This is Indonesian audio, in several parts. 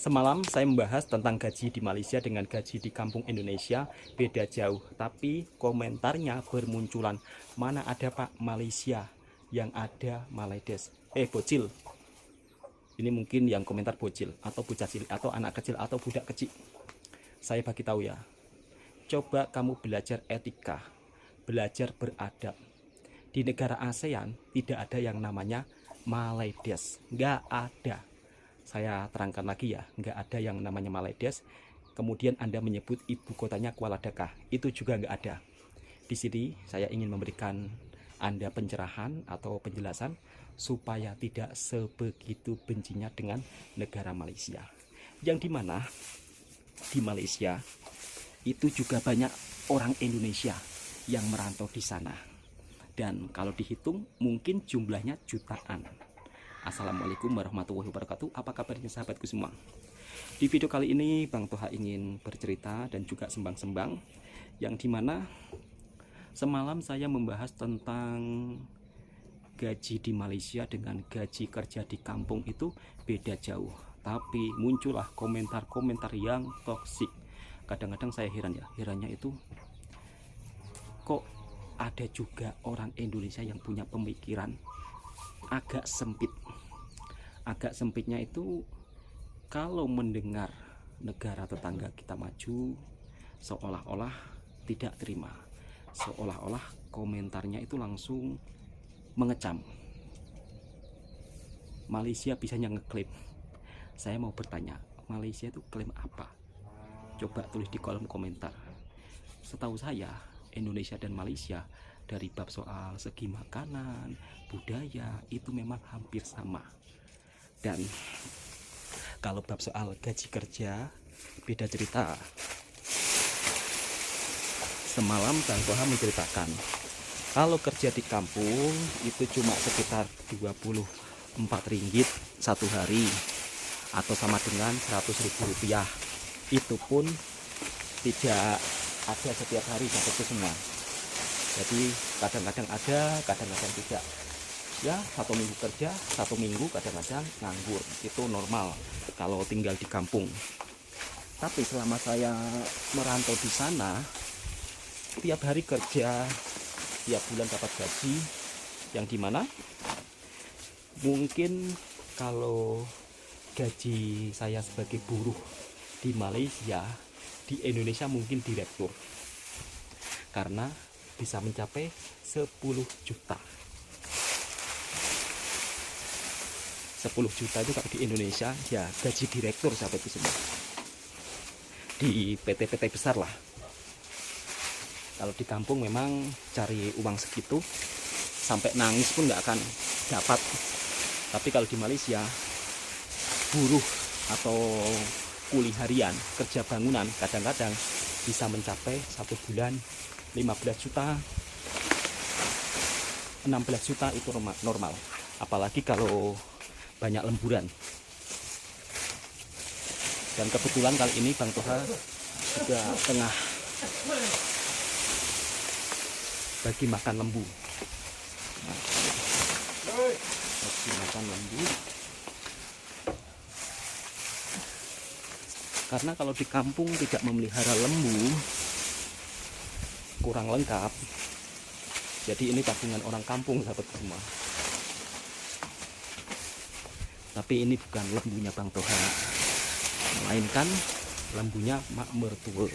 Semalam saya membahas tentang gaji di Malaysia dengan gaji di kampung Indonesia beda jauh. Tapi komentarnya bermunculan, mana ada Pak Malaysia, yang ada Maledes. Bocil. Ini mungkin yang komentar bocil, atau bocah cilik, atau anak kecil, atau budak kecil. Saya bagi tahu ya. Coba kamu belajar etika, belajar beradab. Di negara ASEAN tidak ada yang namanya Maledes. Nggak ada. Saya terangkan lagi ya, nggak ada yang namanya Maledes. Kemudian Anda menyebut ibu kotanya Kuala Dakar, itu juga nggak ada. Di sini saya ingin memberikan Anda pencerahan atau penjelasan supaya tidak sebegitu bencinya dengan negara Malaysia. Yang dimana di Malaysia itu juga banyak orang Indonesia yang merantau di sana. Dan kalau dihitung mungkin jumlahnya jutaan. Assalamualaikum warahmatullahi wabarakatuh. Apa kabarnya sahabatku semua? Di video kali ini Bang Toha ingin bercerita dan juga sembang-sembang, yang dimana semalam saya membahas tentang gaji di Malaysia dengan gaji kerja di kampung itu beda jauh. Tapi muncullah komentar-komentar yang toksik. Kadang-kadang saya heran ya, herannya itu kok ada juga orang Indonesia yang punya pemikiran agak sempit. Agak sempitnya itu kalau mendengar negara tetangga kita maju, seolah-olah tidak terima, seolah-olah komentarnya itu langsung mengecam. Malaysia bisanya ngeklaim. Saya mau bertanya, Malaysia itu klaim apa? Coba tulis di kolom komentar. Setahu saya Indonesia dan Malaysia dari bab soal segi makanan, budaya itu memang hampir sama. Dan kalau bab soal gaji kerja beda cerita. Semalam Bang Toha menceritakan kalau kerja di kampung itu cuma sekitar 24 ringgit satu hari, atau sama dengan 100.000 rupiah. Itu pun tidak ada setiap hari sahabatku semua. Jadi kadang-kadang ada, kadang-kadang tidak. Ya, 1 minggu kerja, 1 minggu kadang-kadang nganggur. Itu normal kalau tinggal di kampung. Tapi selama saya merantau di sana, tiap hari kerja, tiap bulan dapat gaji, yang dimana mungkin kalau gaji saya sebagai buruh di Malaysia, di Indonesia mungkin direktur, karena bisa mencapai 10 juta. 10 juta itu kalau di Indonesia ya gaji direktur sahabatku semua, di PT-PT besar lah. Kalau di kampung memang cari uang segitu sampai nangis pun nggak akan dapat. Tapi kalau di Malaysia, buruh atau kuli harian kerja bangunan kadang-kadang bisa mencapai 1 bulan 15 juta, 16 juta itu normal. Apalagi kalau banyak lemburan. Dan kebetulan kali ini Bang Toha juga tengah bagi makan lembu. Bagi makan lembu. Karena kalau di kampung tidak memelihara lembu kurang lengkap. Jadi ini tabungan orang kampung sahabat semua. Tapi ini bukan lembunya Bang Toha, melainkan lembunya Mak Mertua.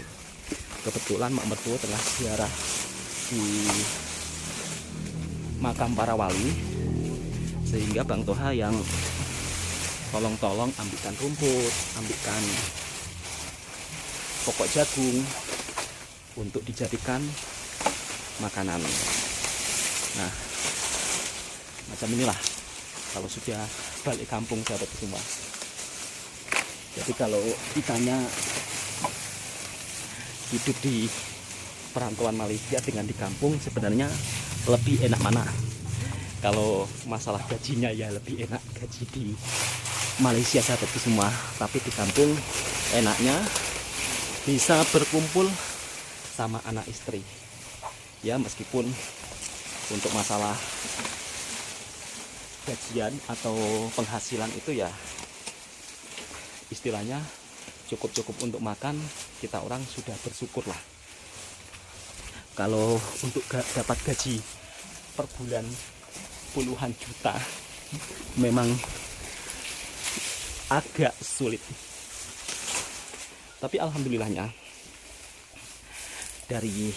Kebetulan Mak Mertua telah ziarah di makam para wali, sehingga Bang Toha yang tolong-tolong ambilkan rumput, ambilkan pokok jagung untuk dijadikan makanan. Nah, macam inilah kalau sudah balik kampung sahabat semua. Jadi kalau ditanya hidup di perantauan Malaysia dengan di kampung, sebenarnya lebih enak mana? Kalau masalah gajinya ya lebih enak gaji di Malaysia sahabatku semua. Tapi di kampung enaknya bisa berkumpul sama anak istri. Ya, meskipun untuk masalah gajian atau penghasilan itu ya istilahnya cukup untuk makan, kita orang sudah bersyukur lah. Kalau untuk dapat gaji per bulan puluhan juta memang agak sulit. Tapi alhamdulillahnya dari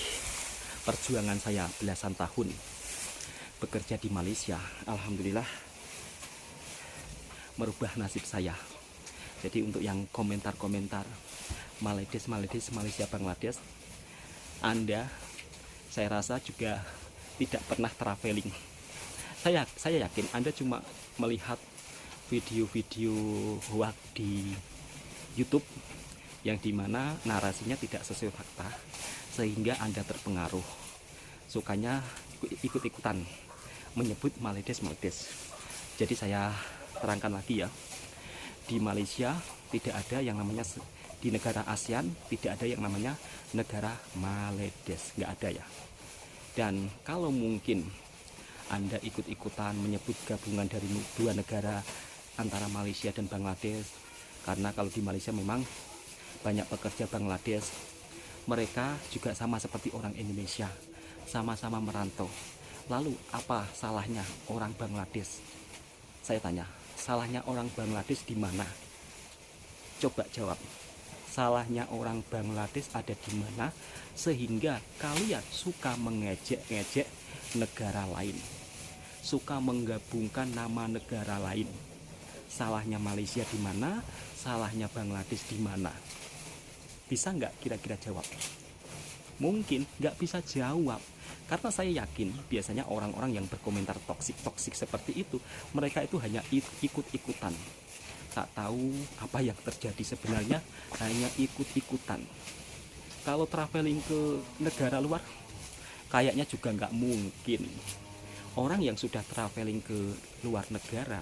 perjuangan saya belasan tahun bekerja di Malaysia, alhamdulillah merubah nasib saya. Jadi untuk yang komentar-komentar Malaydes, Malaysia, Bangladesh, Anda saya rasa juga tidak pernah traveling. Saya yakin Anda cuma melihat video-video hoax di YouTube yang dimana narasinya tidak sesuai fakta, sehingga Anda terpengaruh, sukanya ikut-ikutan menyebut Malaydes. Jadi saya terangkan lagi ya, di Malaysia tidak ada yang namanya, di negara ASEAN tidak ada yang namanya negara Malaydes, nggak ada ya. Dan kalau mungkin Anda ikut-ikutan menyebut gabungan dari dua negara antara Malaysia dan Bangladesh, karena kalau di Malaysia memang banyak pekerja Bangladesh, mereka juga sama seperti orang Indonesia, sama-sama merantau. Lalu apa salahnya orang Bangladesh? Saya tanya, salahnya orang Bangladesh di mana? Coba jawab. Salahnya orang Bangladesh ada di mana sehingga kalian suka mengejek-ngejek negara lain, suka menggabungkan nama negara lain? Salahnya Malaysia di mana? Salahnya Bangladesh di mana? Bisa nggak kira-kira jawab? Mungkin nggak bisa jawab, karena saya yakin biasanya orang-orang yang berkomentar toksik seperti itu, mereka itu hanya ikut-ikutan, tak tahu apa yang terjadi sebenarnya, hanya ikut-ikutan. Kalau traveling ke negara luar, kayaknya juga nggak mungkin. Orang yang sudah traveling ke luar negara,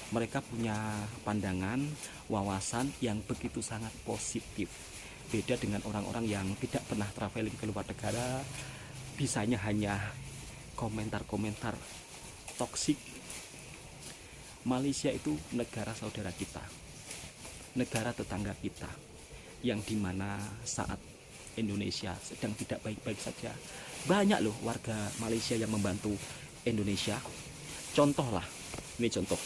mereka punya pandangan, wawasan yang begitu sangat positif. Beda dengan orang-orang yang tidak pernah traveling ke luar negara, bisanya hanya komentar-komentar toksik. Malaysia itu negara saudara kita, negara tetangga kita, yang dimana saat Indonesia sedang tidak baik-baik saja, banyak loh warga Malaysia yang membantu Indonesia. Contoh lah, ini contoh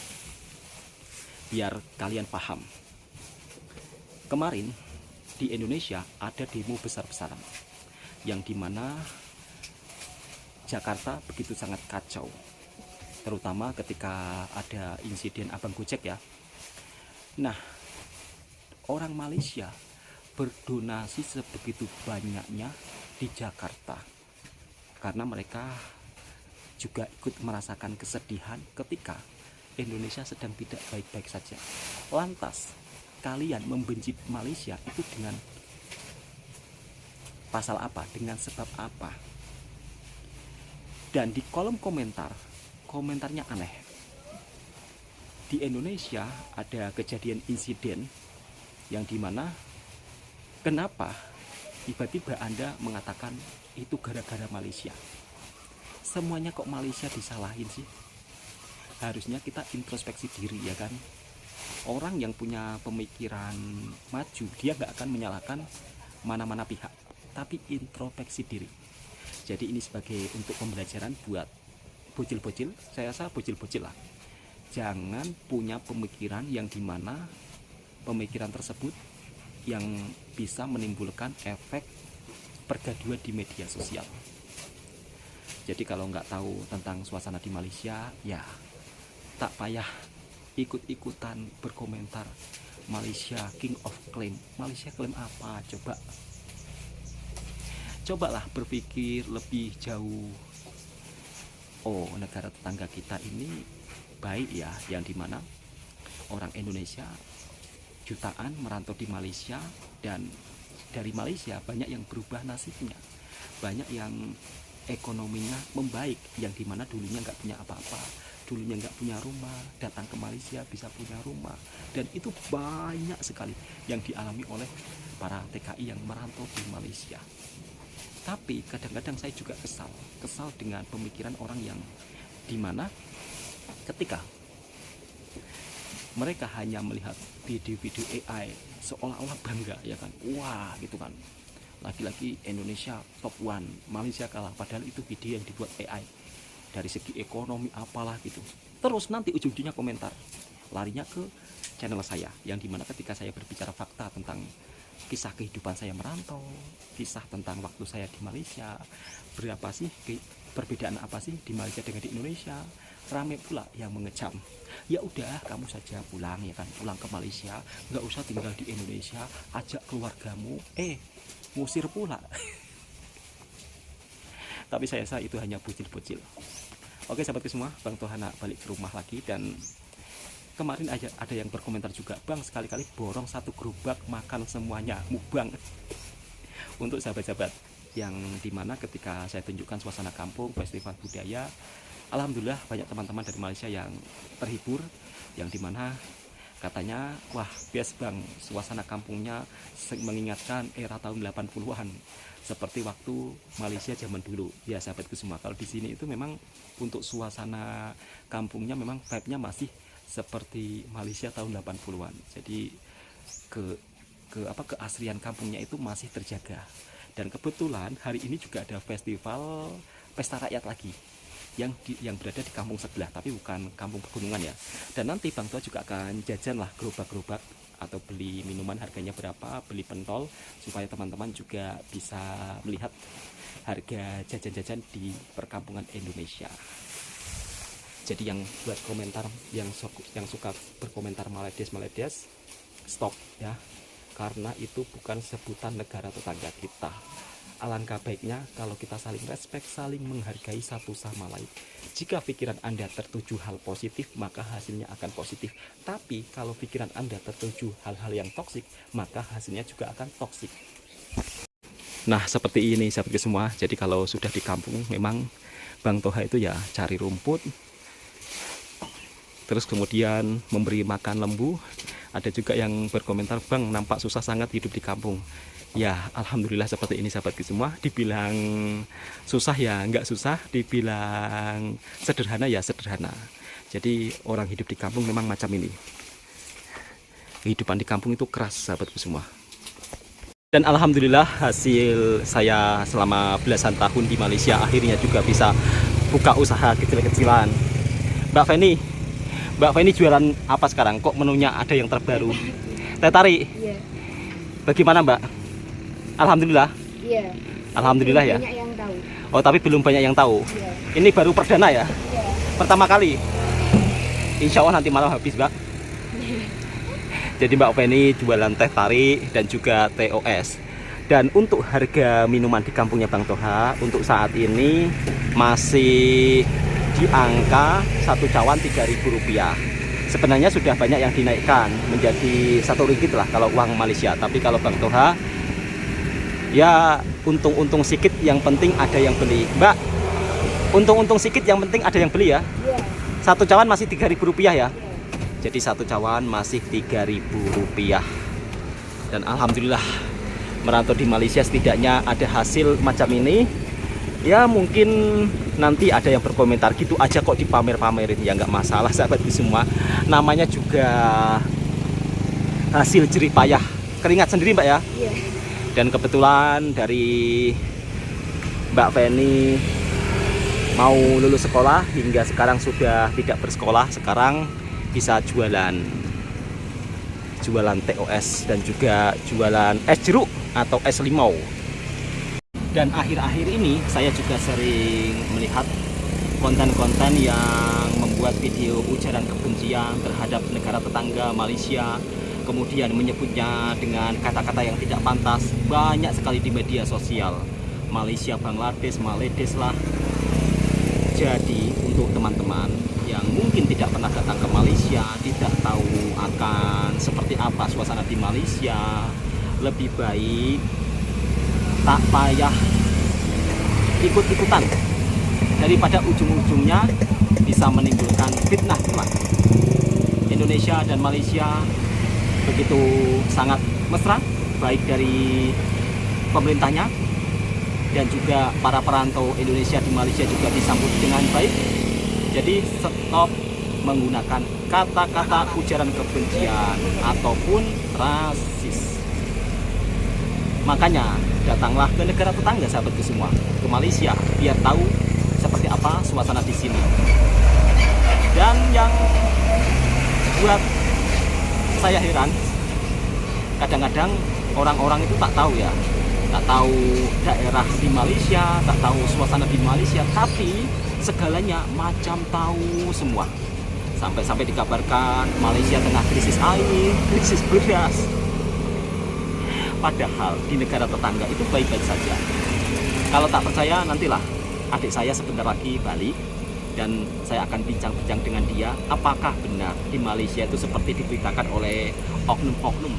biar kalian paham. Kemarin di Indonesia ada demo besar-besaran yang dimana Jakarta begitu sangat kacau, terutama ketika ada insiden abang Gojek ya. Nah, orang Malaysia berdonasi sebegitu banyaknya di Jakarta karena mereka juga ikut merasakan kesedihan ketika Indonesia sedang tidak baik-baik saja. Lantas kalian membenci Malaysia itu dengan pasal apa? Dengan sebab apa? Dan di kolom komentar, komentarnya aneh. Di Indonesia ada kejadian insiden yang dimana kenapa tiba-tiba Anda mengatakan itu gara-gara Malaysia? Semuanya kok Malaysia disalahin sih? Harusnya kita introspeksi diri ya kan. Orang yang punya pemikiran maju, dia nggak akan menyalahkan mana-mana pihak, tapi introspeksi diri. Jadi ini sebagai untuk pembelajaran buat bocil-bocil, saya rasa bocil-bocil lah. Jangan punya pemikiran yang dimana pemikiran tersebut yang bisa menimbulkan efek pergaduhan di media sosial. Jadi kalau nggak tahu tentang suasana di Malaysia, ya tak payah ikut-ikutan berkomentar Malaysia King of Claim. Malaysia klaim apa? Cobalah berpikir lebih jauh. Oh, negara tetangga kita ini baik ya, yang dimana orang Indonesia jutaan merantau di Malaysia, dan dari Malaysia banyak yang berubah nasibnya, banyak yang ekonominya membaik, yang dimana dulunya nggak punya apa-apa, dulunya nggak punya rumah, datang ke Malaysia bisa punya rumah. Dan itu banyak sekali yang dialami oleh para TKI yang merantau di Malaysia. Tapi kadang-kadang saya juga kesal dengan pemikiran orang yang dimana ketika mereka hanya melihat video-video AI seolah-olah bangga ya kan, wah gitu kan, lagi-lagi Indonesia top one, Malaysia kalah, padahal itu video yang dibuat AI dari segi ekonomi apalah gitu. Terus nanti ujung-ujungnya komentar larinya ke channel saya, yang dimana ketika saya berbicara fakta tentang kisah kehidupan saya merantau, kisah tentang waktu saya di Malaysia, berapa sih perbedaan apa sih di Malaysia dengan di Indonesia, rame pula yang mengecam, ya udah kamu saja pulang ya kan, pulang ke Malaysia, nggak usah tinggal di Indonesia, ajak keluargamu, ngusir pula. Tapi saya rasa itu hanya bocil-bocil. Oke sahabatku semua, Bang Tohana balik ke rumah lagi, dan kemarin aja ada yang berkomentar juga, Bang sekali-kali borong satu gerobak makan semuanya, mukbang. Untuk sahabat-sahabat yang dimana ketika saya tunjukkan suasana kampung, festival budaya, alhamdulillah banyak teman-teman dari Malaysia yang terhibur, yang dimana katanya, wah best Bang, suasana kampungnya mengingatkan era tahun 80-an seperti waktu Malaysia zaman dulu. Ya sahabatku semua, kalau di sini itu memang untuk suasana kampungnya memang vibe-nya masih seperti Malaysia tahun 80-an. Jadi keaslian kampungnya itu masih terjaga. Dan kebetulan hari ini juga ada festival pesta rakyat lagi yang berada di kampung sebelah, tapi bukan kampung pegunungan ya. Dan nanti Bang Toha juga akan jajan lah gerobak-gerobak, atau beli minuman harganya berapa, beli pentol, supaya teman-teman juga bisa melihat harga jajan-jajan di perkampungan Indonesia. Jadi yang buat komentar, yang suka berkomentar maledes, stop ya, karena itu bukan sebutan negara tetangga kita. Alangkah baiknya kalau kita saling respek, saling menghargai satu sama lain. Jika pikiran Anda tertuju hal positif, maka hasilnya akan positif. Tapi kalau pikiran Anda tertuju hal-hal yang toksik, maka hasilnya juga akan toksik. Nah seperti ini sahabatku semua. Jadi kalau sudah di kampung, memang Bang Toha itu ya cari rumput, terus kemudian memberi makan lembu. Ada juga yang berkomentar, Bang nampak susah sangat hidup di kampung. Ya alhamdulillah seperti ini sahabatku semua. Dibilang susah ya nggak susah, dibilang sederhana ya sederhana. Jadi orang hidup di kampung memang macam ini. Kehidupan di kampung itu keras sahabatku semua. Dan alhamdulillah hasil saya selama belasan tahun di Malaysia akhirnya juga bisa buka usaha kecil-kecilan. Mbak Feni jualan apa sekarang? Kok menunya ada yang terbaru? Teh tarik? Iya. Bagaimana Mbak? Alhamdulillah. Iya. Alhamdulillah ya. Banyak yang tahu. Oh tapi belum banyak yang tahu. Iya. Ini baru perdana ya? Iya. Pertama kali. Insya Allah nanti malam habis Mbak. Jadi Mbak Feni jualan teh tarik dan juga TOS. Dan untuk harga minuman di kampungnya Bang Toha untuk saat ini masih di angka satu cawan Rp3.000. Sebenarnya sudah banyak yang dinaikkan menjadi Rp1 lah kalau uang Malaysia. Tapi kalau Bang Toha ya untung-untung sedikit, yang penting ada yang beli. Mbak, untung-untung sedikit yang penting ada yang beli ya. Iya. Satu cawan masih Rp3.000 ya. Iya. Jadi satu cawan masih Rp3.000. Dan alhamdulillah merantau di Malaysia setidaknya ada hasil macam ini. Ya mungkin nanti ada yang berkomentar gitu aja kok dipamer-pamerin, ya nggak masalah sahabatku semua. Namanya juga hasil jerih payah, keringat sendiri Mbak ya. Iya. Dan kebetulan dari Mbak Feni mau lulus sekolah hingga sekarang sudah tidak bersekolah, sekarang bisa jualan TOS dan juga jualan es jeruk atau es limau. Dan akhir-akhir ini saya juga sering melihat konten-konten yang membuat video ujaran kebencian terhadap negara tetangga Malaysia, kemudian menyebutnya dengan kata-kata yang tidak pantas, banyak sekali di media sosial. Malaysia, Bangladesh, Maledes lah. Jadi untuk teman-teman yang mungkin tidak pernah datang ke Malaysia, tidak tahu akan seperti apa suasana di Malaysia, lebih baik tak payah ikut-ikutan, daripada ujung-ujungnya bisa menimbulkan fitnah pula. Indonesia dan Malaysia begitu sangat mesra, baik dari pemerintahnya dan juga para perantau Indonesia di Malaysia juga disambut dengan baik. Jadi stop menggunakan kata-kata ujaran kebencian ataupun rasis. Makanya datanglah ke negara tetangga sahabatku semua, ke Malaysia, biar tahu seperti apa suasana di sini. Dan yang buat saya heran, kadang-kadang orang-orang itu tak tahu ya, tak tahu daerah di Malaysia, tak tahu suasana di Malaysia, tapi segalanya macam tahu semua. Sampai-sampai dikabarkan Malaysia tengah krisis air, krisis beras. Padahal di negara tetangga itu baik-baik saja. Kalau tak percaya, nantilah adik saya sebentar lagi balik dan saya akan bincang-bincang dengan dia apakah benar di Malaysia itu seperti diberitakan oleh oknum-oknum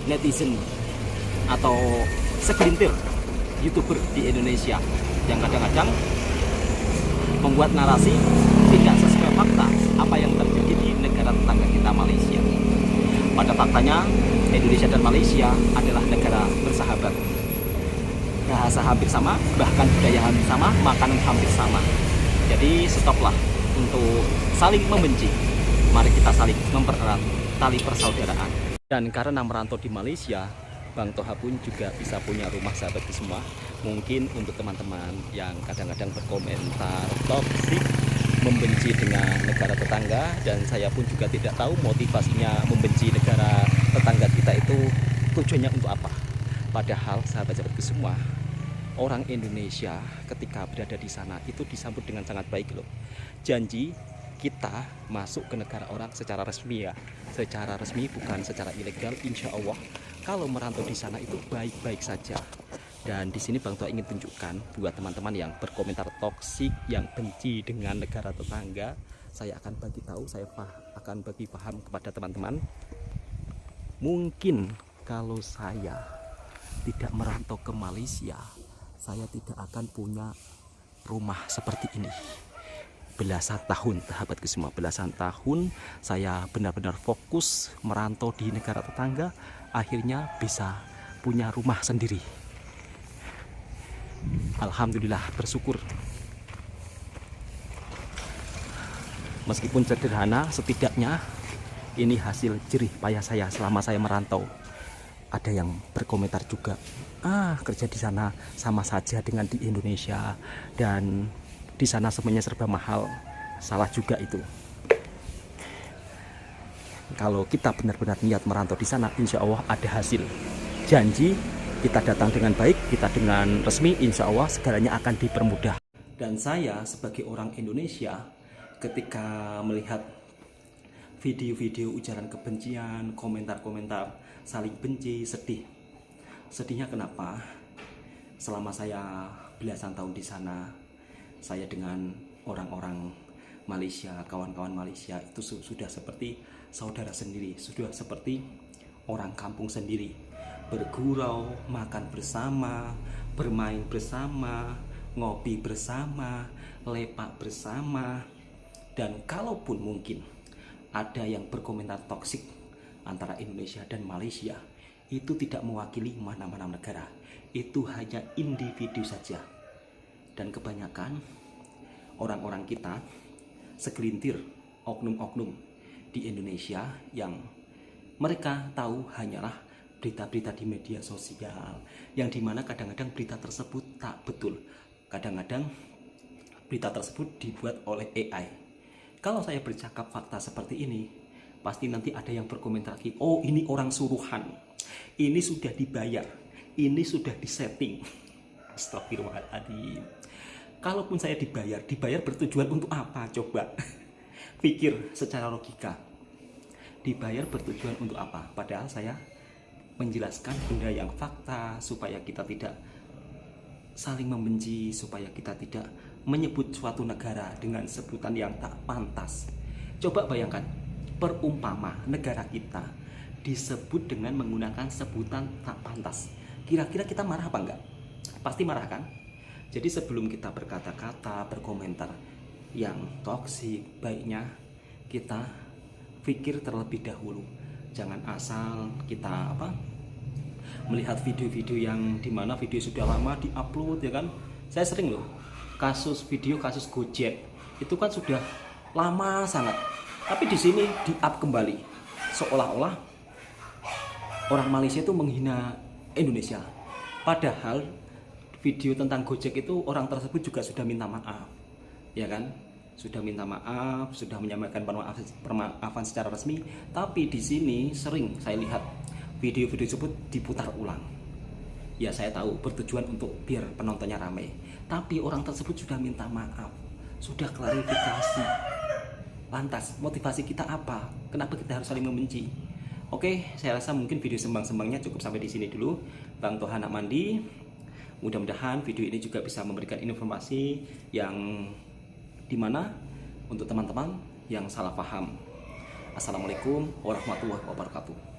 netizen atau segelintir YouTuber di Indonesia yang kadang-kadang membuat narasi tidak sesuai fakta apa yang terjadi di negara tetangga kita Malaysia. Pada faktanya Indonesia dan Malaysia adalah negara bersahabat. Bahasa hampir sama, bahkan budaya hampir sama, makanan hampir sama. Jadi stoplah untuk saling membenci. Mari kita saling mempererat tali persaudaraan. Dan karena merantau di Malaysia, Bang Toha pun juga bisa punya rumah sahabatku semua. Mungkin untuk teman-teman yang kadang-kadang berkomentar toksik, membenci dengan negara tetangga, dan saya pun juga tidak tahu motivasinya membenci negara tetangga kita itu tujuannya untuk apa. Padahal sahabat-sahabatku semua, orang Indonesia ketika berada di sana itu disambut dengan sangat baik loh. Janji kita masuk ke negara orang secara resmi ya, secara resmi bukan secara ilegal. Insya Allah kalau merantau di sana itu baik-baik saja. Dan di sini Bang Toha ingin tunjukkan buat teman-teman yang berkomentar toksik, yang benci dengan negara tetangga, saya akan bagi tahu, saya akan bagi paham kepada teman-teman. Mungkin kalau saya tidak merantau ke Malaysia, saya tidak akan punya rumah seperti ini. Belasan tahun, sahabatku semua, belasan tahun saya benar-benar fokus merantau di negara tetangga, akhirnya bisa punya rumah sendiri. Alhamdulillah, bersyukur. Meskipun sederhana, setidaknya ini hasil jerih payah saya selama saya merantau. Ada yang berkomentar juga, kerja di sana sama saja dengan di Indonesia, dan di sana semuanya serba mahal. Salah juga itu. Kalau kita benar-benar niat merantau di sana, insya Allah ada hasil. Janji kita datang dengan baik, kita dengan resmi, insya Allah segalanya akan dipermudah. Dan saya sebagai orang Indonesia, ketika melihat video-video ujaran kebencian, komentar-komentar saling benci, sedih. Sedihnya kenapa? Selama saya belasan tahun di sana, saya dengan orang-orang Malaysia, kawan-kawan Malaysia itu sudah seperti saudara sendiri, sudah seperti orang kampung sendiri. Bergurau, makan bersama, bermain bersama, ngopi bersama, lepak bersama. Dan kalaupun mungkin ada yang berkomentar toksik antara Indonesia dan Malaysia, itu tidak mewakili mana-mana negara, itu hanya individu saja. Dan kebanyakan orang-orang kita, segelintir oknum-oknum di Indonesia yang mereka tahu hanyalah berita-berita di media sosial, yang dimana kadang-kadang berita tersebut tak betul. Kadang-kadang berita tersebut dibuat oleh AI. Kalau saya bercakap fakta seperti ini, pasti nanti ada yang berkomentar lagi, oh ini orang suruhan, ini sudah dibayar, ini sudah disetting. Astagfirullahaladzim. Kalaupun saya dibayar bertujuan untuk apa coba? Pikir secara logika. Dibayar bertujuan untuk apa? Padahal saya menjelaskan benda yang fakta supaya kita tidak saling membenci, supaya kita tidak menyebut suatu negara dengan sebutan yang tak pantas. Coba bayangkan, perumpama negara kita disebut dengan menggunakan sebutan tak pantas. Kira-kira kita marah apa enggak? Pasti marah kan? Jadi sebelum kita berkata-kata, berkomentar yang toksik, baiknya kita pikir terlebih dahulu. Jangan asal kita melihat video-video yang dimana video sudah lama diupload, ya kan. Saya sering loh kasus Gojek itu kan sudah lama sangat. Tapi di sini di-up kembali, seolah-olah orang Malaysia itu menghina Indonesia. Padahal video tentang Gojek itu orang tersebut juga sudah minta maaf, ya kan? Sudah minta maaf, sudah menyampaikan permaafan secara resmi. Tapi di sini sering saya lihat video-video tersebut diputar ulang. Ya saya tahu bertujuan untuk biar penontonnya ramai. Tapi orang tersebut sudah minta maaf, sudah klarifikasi. Lantas motivasi kita apa? Kenapa kita harus saling membenci? Oke, saya rasa mungkin video sembang-sembangnya cukup sampai di sini dulu. Bang Toha nak mandi. Mudah-mudahan video ini juga bisa memberikan informasi yang dimana untuk teman-teman yang salah paham. Assalamualaikum warahmatullahi wabarakatuh.